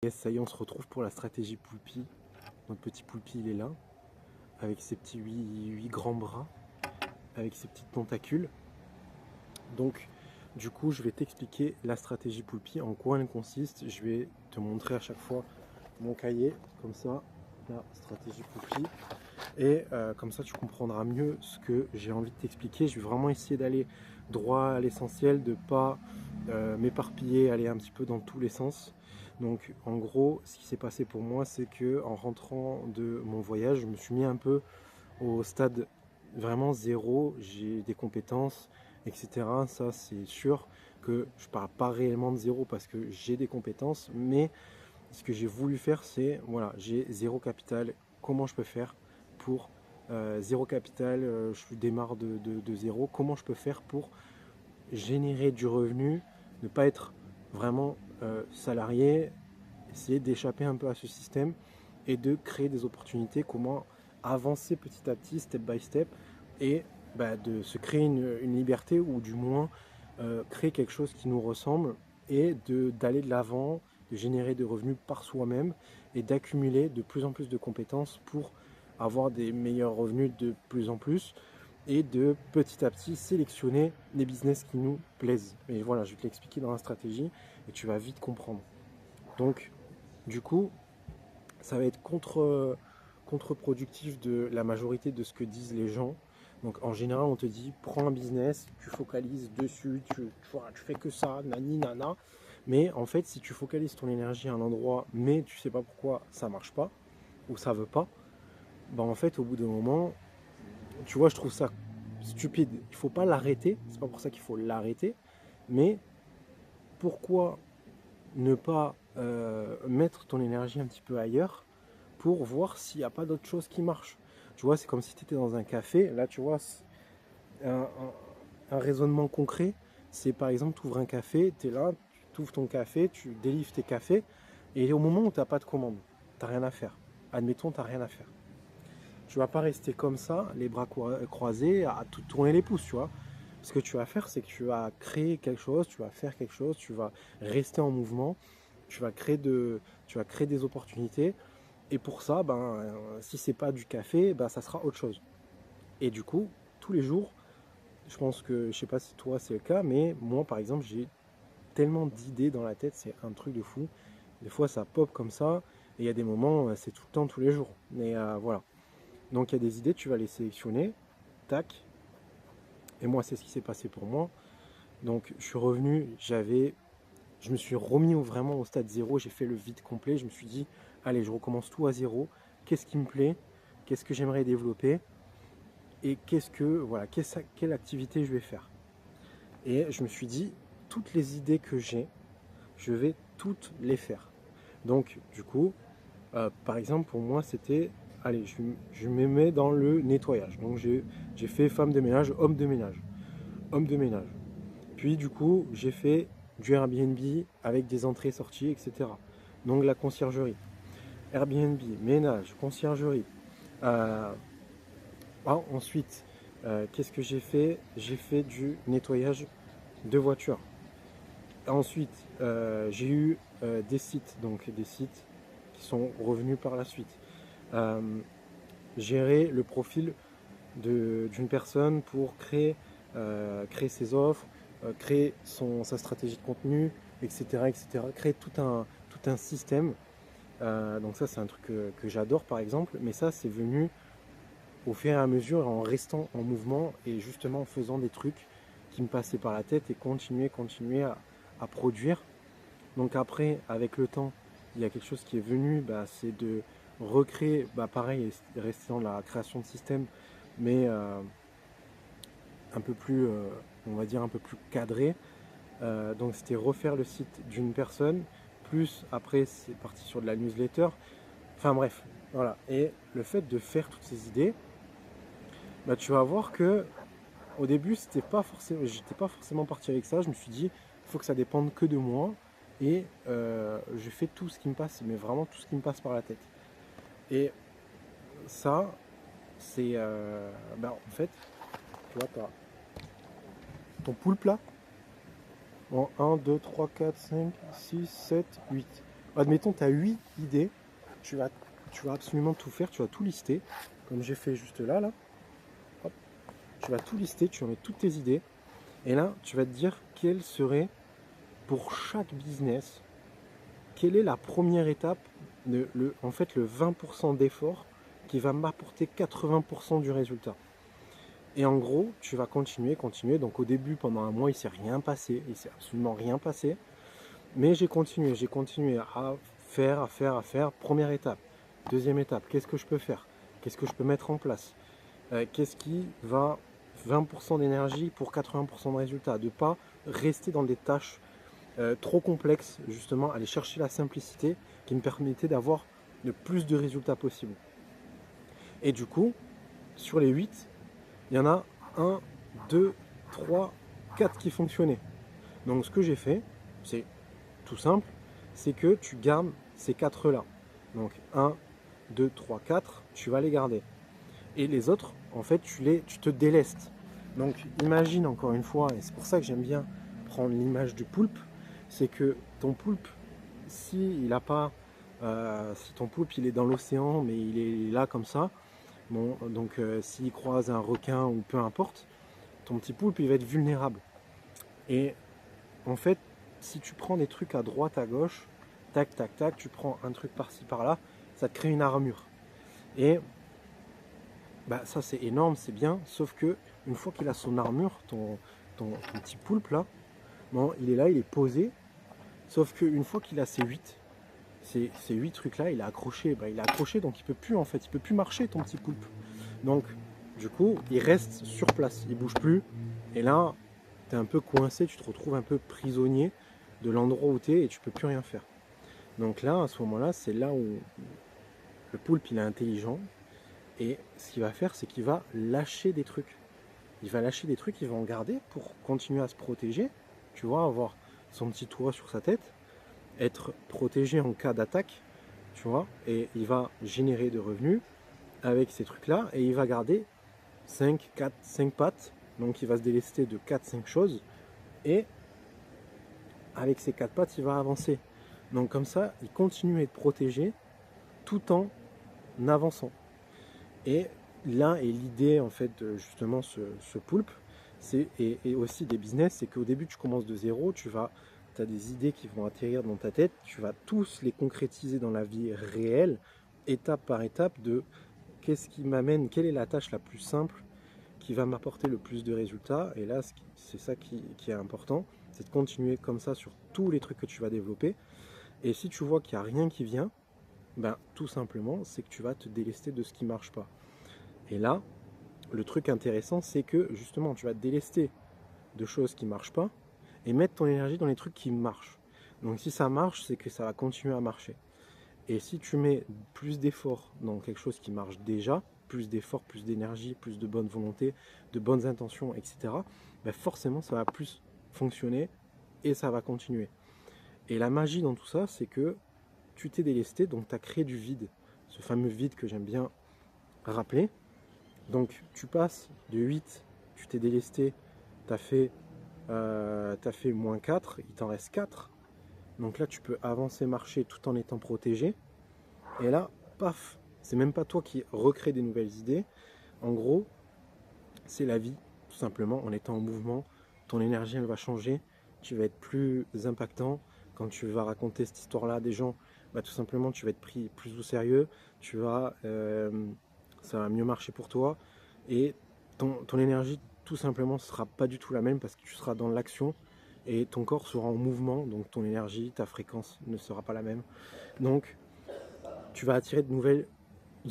Yes, ça y est, on se retrouve pour la stratégie Poulpi. Notre petit Poulpi, il est là, avec ses petits 8 grands bras, avec ses petites tentacules. Donc, du coup, je vais t'expliquer la stratégie Poulpi, en quoi elle consiste. Je vais te montrer à chaque fois mon cahier, comme ça, la stratégie Poulpi. Et comme ça, tu comprendras mieux ce que j'ai envie de t'expliquer. Je vais vraiment essayer d'aller droit à l'essentiel, de ne pas m'éparpiller, aller un petit peu dans tous les sens. Donc en gros, ce qui s'est passé pour moi, c'est que en rentrant de mon voyage, je me suis mis un peu au stade vraiment zéro. J'ai des compétences, etc. Ça, c'est sûr que je parle pas réellement de zéro parce que j'ai des compétences, mais ce que j'ai voulu faire, c'est voilà, j'ai zéro capital. Comment je peux faire pour zéro capital, je démarre de zéro. Comment je peux faire pour générer du revenu, ne pas être vraiment salarié, essayer d'échapper un peu à ce système et de créer des opportunités, comment avancer petit à petit, step by step, et de se créer une liberté ou du moins créer quelque chose qui nous ressemble et d'aller de l'avant, de générer des revenus par soi-même et d'accumuler de plus en plus de compétences pour avoir des meilleurs revenus de plus en plus et de petit à petit sélectionner les business qui nous plaisent. Et voilà, je vais te l'expliquer dans la stratégie et tu vas vite comprendre. Donc, du coup, ça va être contre-productif de la majorité de ce que disent les gens. Donc, en général, on te dit, prends un business, tu focalises dessus, tu fais que ça, nani, nana. Mais en fait, si tu focalises ton énergie à un endroit, mais tu sais pas pourquoi ça marche pas, ou ça veut pas, bah en fait, au bout d'un moment, tu vois, je trouve ça stupide. Il faut pas l'arrêter, c'est pas pour ça qu'il faut l'arrêter, mais pourquoi ne pas mettre ton énergie un petit peu ailleurs pour voir s'il n'y a pas d'autre chose qui marche. Tu vois, c'est comme si tu étais dans un café. Là, tu vois, un raisonnement concret, c'est par exemple, tu ouvres un café, tu es là, tu ouvres ton café, tu délivres tes cafés, et au moment où tu n'as pas de commande, tu n'as rien à faire. Admettons, tu n'as rien à faire. Tu vas pas rester comme ça, les bras croisés, à tout tourner les pouces, tu vois. Ce que tu vas faire, c'est que tu vas créer quelque chose, tu vas faire quelque chose, tu vas rester en mouvement, tu vas créer des opportunités. Et pour ça, si c'est pas du café, ça sera autre chose. Et du coup, tous les jours, je pense que, je sais pas si toi c'est le cas, mais moi par exemple, j'ai tellement d'idées dans la tête, c'est un truc de fou. Des fois, ça pop comme ça, et il y a des moments, c'est tout le temps, tous les jours. Mais voilà. Donc il y a des idées, tu vas les sélectionner, tac. Et moi, c'est ce qui s'est passé pour moi. Donc je suis revenu, je me suis remis vraiment au stade zéro, j'ai fait le vide complet, je me suis dit, allez, je recommence tout à zéro. Qu'est-ce qui me plaît? Qu'est-ce que j'aimerais développer? Et quelle activité je vais faire? Et je me suis dit, toutes les idées que j'ai, je vais toutes les faire. Donc, du coup, par exemple, pour moi, c'était, allez, je me mets dans le nettoyage. Donc, j'ai fait femme de ménage, homme de ménage, homme de ménage. Puis, du coup, j'ai fait du Airbnb avec des entrées-sorties, etc. Donc, la conciergerie. Airbnb, ménage, conciergerie. Euh, ensuite, qu'est-ce que j'ai fait? J'ai fait du nettoyage de voitures. Ensuite, j'ai eu des sites, donc des sites qui sont revenus par la suite. Euh, Gérer le profil d'une personne pour créer ses offres, créer sa stratégie de contenu, etc., etc. Créer tout un système. Donc ça, c'est un truc que j'adore, par exemple. Mais ça, c'est venu au fur et à mesure en restant en mouvement et justement en faisant des trucs qui me passaient par la tête et continuer à produire. Donc après, avec le temps, il y a quelque chose qui est venu, c'est de recréer, pareil, rester dans la création de système, mais un peu plus, on va dire, un peu plus cadré. Donc c'était refaire le site d'une personne, plus après c'est parti sur de la newsletter. Enfin bref, voilà. Et le fait de faire toutes ces idées, tu vas voir que au début, j'étais pas forcément parti avec ça. Je me suis dit, il faut que ça dépende que de moi. Et je fais tout ce qui me passe, mais vraiment tout ce qui me passe par la tête. Et ça, c'est en fait, tu vois, ton poulpe là, en 1, 2, 3, 4, 5, 6, 7, 8. Admettons, tu as 8 idées, tu vas, tu vas absolument tout faire, tu vas tout lister, comme j'ai fait juste là. Hop, tu vas tout lister, tu vas mettre toutes tes idées, et là, tu vas te dire quelle serait, pour chaque business, quelle est la première étape, en fait le 20% d'effort qui va m'apporter 80% du résultat. Et en gros, tu vas continuer. Donc au début, pendant un mois, il ne s'est rien passé, il ne s'est absolument rien passé. Mais j'ai continué à faire. Première étape, deuxième étape, qu'est-ce que je peux faire? Qu'est-ce que je peux mettre en place? Qu'est-ce qui va 20% d'énergie pour 80% de résultat? De ne pas rester dans des tâches trop complexes, justement, aller chercher la simplicité qui me permettait d'avoir le plus de résultats possible. Et du coup, sur les 8, il y en a 1, 2, 3, 4 qui fonctionnaient. Donc ce que j'ai fait, c'est tout simple, c'est que tu gardes ces 4 là. Donc 1, 2, 3, 4, tu vas les garder. Et les autres, en fait, tu te délestes. Donc imagine encore une fois, et c'est pour ça que j'aime bien prendre l'image du poulpe, c'est que ton poulpe, si ton poulpe il est dans l'océan, mais il est là comme ça, bon, donc s'il croise un requin ou peu importe, ton petit poulpe il va être vulnérable. Et en fait, si tu prends des trucs à droite, à gauche, tac, tac, tac, tu prends un truc par-ci, par-là, ça te crée une armure. Et bah, ça c'est énorme, c'est bien, sauf que une fois qu'il a son armure, ton petit poulpe là, bon, il est là, il est posé, sauf qu'une fois qu'il a ces 8 trucs là, il est accroché, bah, donc il peut plus en fait, il peut plus marcher ton petit poulpe. Donc du coup, il reste sur place, il bouge plus, et là, tu es un peu coincé, tu te retrouves un peu prisonnier de l'endroit où tu es et tu peux plus rien faire. Donc là, à ce moment-là, c'est là où le poulpe il est intelligent, et ce qu'il va faire, c'est qu'il va lâcher des trucs. Il va lâcher des trucs, il va en garder pour continuer à se protéger, tu vois, avoir son petit toit sur sa tête, être protégé en cas d'attaque, tu vois, et il va générer de revenus avec ces trucs-là, et il va garder 5, 4, 5 pattes, donc il va se délester de 4, 5 choses, et avec ces 4 pattes, il va avancer. Donc comme ça, il continue à être protégé tout en avançant. Et là est l'idée en fait de justement ce poulpe, et aussi des business, c'est qu'au début tu commences de zéro, tu as des idées qui vont atterrir dans ta tête, tu vas tous les concrétiser dans la vie réelle, étape par étape, de qu'est-ce qui m'amène, quelle est la tâche la plus simple qui va m'apporter le plus de résultats. Et là c'est ça qui est important, c'est de continuer comme ça sur tous les trucs que tu vas développer. Et si tu vois qu'il n'y a rien qui vient, ben, tout simplement c'est que tu vas te délester de ce qui ne marche pas. Et là, le truc intéressant, c'est que justement, tu vas te délester de choses qui ne marchent pas et mettre ton énergie dans les trucs qui marchent. Donc si ça marche, c'est que ça va continuer à marcher. Et si tu mets plus d'efforts dans quelque chose qui marche déjà, plus d'efforts, plus d'énergie, plus de bonne volonté, de bonnes intentions, etc., ben forcément, ça va plus fonctionner et ça va continuer. Et la magie dans tout ça, c'est que tu t'es délesté, donc tu as créé du vide. Ce fameux vide que j'aime bien rappeler. Donc tu passes de 8, tu t'es délesté, tu as fait moins 4, il t'en reste 4. Donc là tu peux avancer, marcher tout en étant protégé. Et là, paf, c'est même pas toi qui recrée des nouvelles idées. En gros, c'est la vie, tout simplement, en étant en mouvement. Ton énergie, elle va changer, tu vas être plus impactant. Quand tu vas raconter cette histoire-là à des gens, bah, tout simplement, tu vas être pris plus au sérieux. Ça va mieux marcher pour toi. Et ton énergie, tout simplement, ne sera pas du tout la même parce que tu seras dans l'action et ton corps sera en mouvement. Donc ton énergie, ta fréquence ne sera pas la même. Donc, tu vas attirer de nouvelles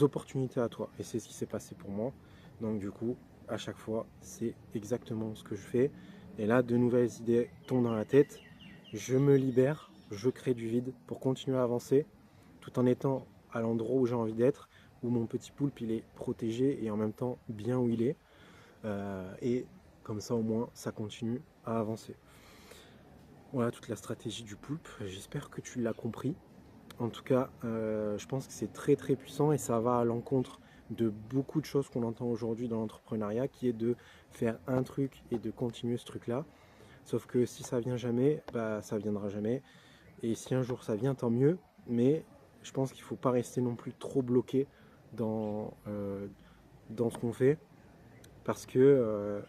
opportunités à toi. Et c'est ce qui s'est passé pour moi. Donc du coup, à chaque fois, c'est exactement ce que je fais. Et là, de nouvelles idées tombent dans la tête. Je me libère, je crée du vide pour continuer à avancer, tout en étant à l'endroit où j'ai envie d'être, où mon petit poulpe il est protégé et en même temps bien où il est. Et comme ça au moins, ça continue à avancer. Voilà toute la stratégie du poulpe. J'espère que tu l'as compris. En tout cas, je pense que c'est très très puissant et ça va à l'encontre de beaucoup de choses qu'on entend aujourd'hui dans l'entrepreneuriat, qui est de faire un truc et de continuer ce truc-là. Sauf que si ça vient jamais, bah, ça viendra jamais. Et si un jour ça vient, tant mieux. mais je pense qu'il ne faut pas rester non plus trop bloqué dans ce qu'on fait, parce que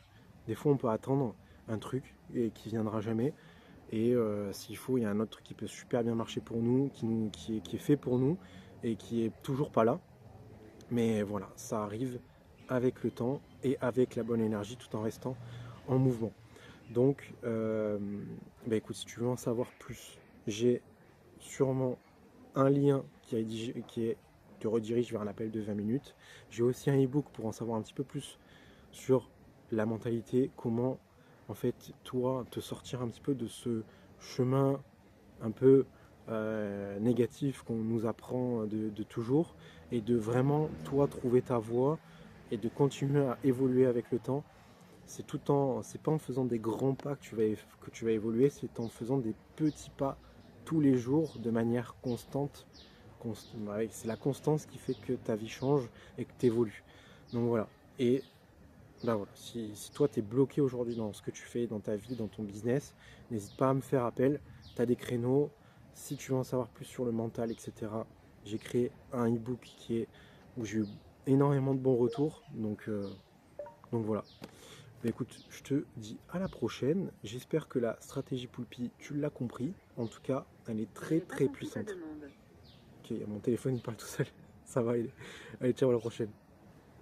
des fois on peut attendre un truc et qui viendra jamais, et s'il faut, il y a un autre truc qui peut super bien marcher pour nous, qui est fait pour nous et qui est toujours pas là. Mais voilà, ça arrive avec le temps et avec la bonne énergie, tout en restant en mouvement. Donc, bah écoute, si tu veux en savoir plus, j'ai sûrement un lien qui te redirige vers un appel de 20 minutes. J'ai aussi un e-book pour en savoir un petit peu plus sur la mentalité, comment en fait toi te sortir un petit peu de ce chemin un peu négatif qu'on nous apprend de toujours, et de vraiment toi trouver ta voie et de continuer à évoluer avec le temps. C'est pas en faisant des grands pas que tu vas évoluer, c'est en faisant des petits pas tous les jours de manière constante. Ouais, c'est la constance qui fait que ta vie change et que tu évolues. Donc voilà. Et bah voilà, si toi tu es bloqué aujourd'hui dans ce que tu fais, dans ta vie, dans ton business, n'hésite pas à me faire appel. Tu as des créneaux. Si tu veux en savoir plus sur le mental, etc., j'ai créé un e-book où j'ai eu énormément de bons retours. Donc voilà. Bah écoute, je te dis à la prochaine. J'espère que la stratégie Poulpi, tu l'as compris. En tout cas, elle est très très puissante. Ok, mon téléphone il parle tout seul. Ça va, allez, ciao, à la prochaine.